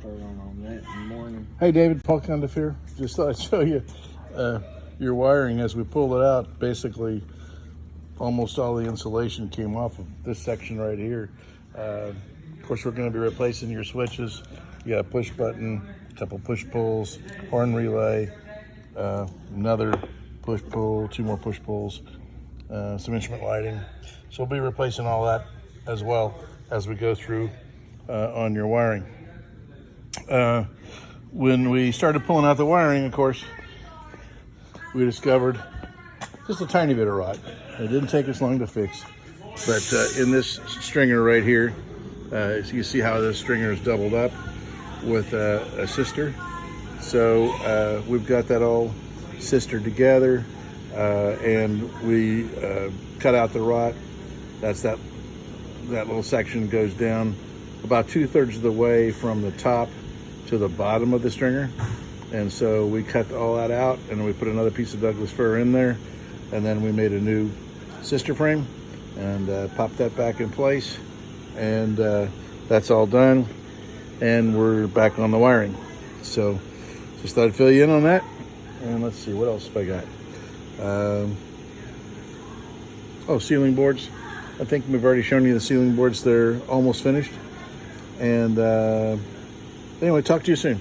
Start on that in the morning. Hey David, Paul Condefear. Just thought I'd show you your wiring. As we pulled it out, basically almost all the insulation came off of this section right here. Of course, we're going to be replacing your switches. You got a push button, a couple push pulls, horn relay, another push pull, two more push pulls, some instrument lighting. So we'll be replacing all that as well as we go through on your wiring. When we started pulling out the wiring, of course, we discovered just a tiny bit of rot. It didn't take us long to fix, but in this stringer right here, so you see how this stringer is doubled up with a sister. So we've got that all sistered together, and we cut out the rot. That's that little section goes down about 2/3 of the way from the top to the bottom of the stringer. And so we cut all that out, and we put another piece of Douglas fir in there, and then we made a new sister frame and popped that back in place, and that's all done, and we're back on the wiring. So just thought I'd fill you in on that. And let's see, what else have I got? Oh, ceiling boards. I think we've already shown you the ceiling boards. They're almost finished. And anyway, talk to you soon.